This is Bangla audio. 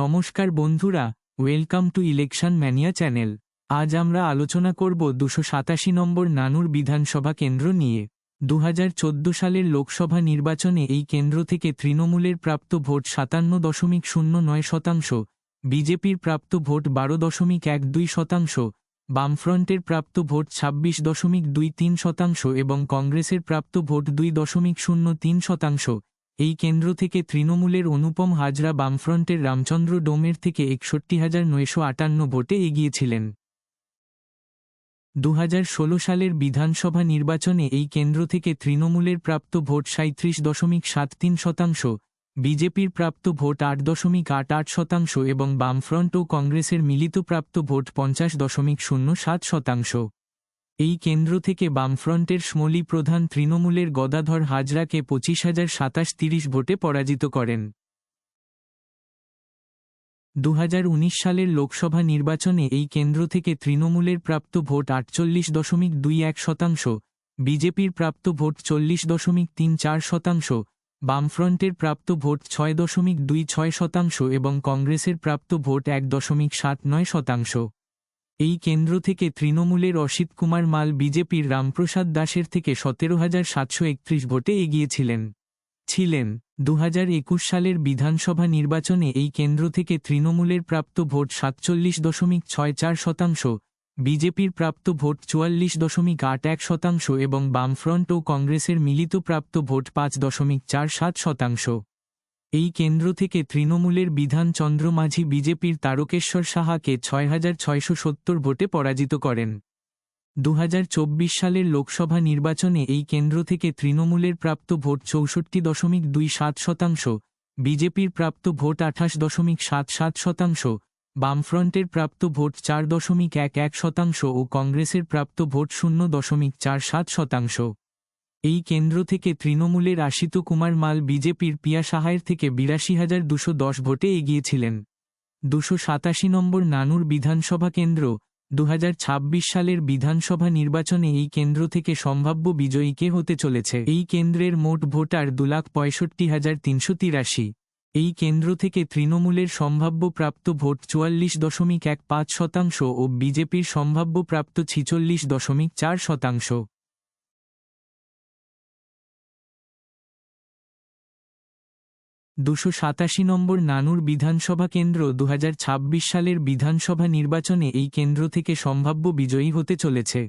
নমস্কার বন্ধুরা, welcome to election mania channel. আজ আমরা আলোচনা করব 287 নম্বর নানুর বিধানসভা কেন্দ্র নিয়ে। 2014 সালের লোকসভা নির্বাচনে এই কেন্দ্র থেকে তৃণমূলের প্রাপ্ত ভোট 57.09%, বিজেপির প্রাপ্ত ভোট 12.12%, বামফ্রন্টের প্রাপ্ত ভোট 26.23% এবং কংগ্রেসের প্রাপ্ত ভোট 2.03%। এই কেন্দ্র থেকে তৃণমূলের অনুপম হাজরা বামফ্রন্টের রামচন্দ্র ডোমের থেকে 61,958 ভোটে এগিয়েছিলেন। 2016 সালের বিধানসভা নির্বাচনে এই কেন্দ্র থেকে তৃণমূলের প্রাপ্ত ভোট 37.73%, বিজেপির প্রাপ্ত ভোট 8.88% এবং বামফ্রন্ট ও কংগ্রেসের মিলিত প্রাপ্ত ভোট 50.07%। এই কেন্দ্র থেকে বামফ্রন্টের শ্মলী প্রধান তৃণমূলের গদাধর হাজরাকে 25,730 ভোটে পরাজিত করেন। 2019 সালের লোকসভা নির্বাচনে এই কেন্দ্র থেকে তৃণমূলের প্রাপ্ত ভোট 48.21%, বিজেপির প্রাপ্ত ভোট 40.34%, বামফ্রন্টের প্রাপ্ত ভোট 6.26% এবং কংগ্রেসের প্রাপ্ত ভোট 1.79%। এই কেন্দ্র থেকে তৃণমূলের অসিত কুমার মাল বিজেপির রামপ্রসাদ দাসের থেকে 17,731 ভোটে এগিয়েছিলেন। 2021 সালের বিধানসভা নির্বাচনে এই কেন্দ্র থেকে তৃণমূলের প্রাপ্ত ভোট 47.64%, বিজেপির প্রাপ্ত ভোট 44.81% এবং বামফ্রন্ট ও কংগ্রেসের মিলিত প্রাপ্ত ভোট 5.47%। এই কেন্দ্র থেকে তৃণমূলের বিধান চন্দ্র মাঝি বিজেপির তারকেশ্বর সাহাকে 6,670 ভোটে পরাজিত করেন। 2024 সালের লোকসভা নির্বাচনে এই কেন্দ্র থেকে তৃণমূলের প্রাপ্ত ভোট 64.27%, বিজেপির প্রাপ্ত ভোট 28.77%, বামফ্রন্টের প্রাপ্ত ভোট 4.11% ও কংগ্রেসের প্রাপ্ত ভোট 0.47%। এই কেন্দ্র থেকে তৃণমূলের আশিত কুমার মাল বিজেপির পিয়া সাহায়ের থেকে 82,210 ভোটে এগিয়েছিলেন। 287 নম্বর নানুর বিধানসভা কেন্দ্র। 2026 সালের বিধানসভা নির্বাচনে এই কেন্দ্র থেকে সম্ভাব্য বিজয়ী কে হতে চলেছে? এই কেন্দ্রের মোট ভোটার 2,65,383। এই কেন্দ্র থেকে তৃণমূলের সম্ভাব্য প্রাপ্ত ভোট 44.15% ও বিজেপির সম্ভাব্য প্রাপ্ত 46.4%। 287 নম্বর নানুর বিধানসভা কেন্দ্র। 2026 সালের বিধানসভা নির্বাচনে এই কেন্দ্র থেকে সম্ভাব্য বিজয়ী হতে চলেছে।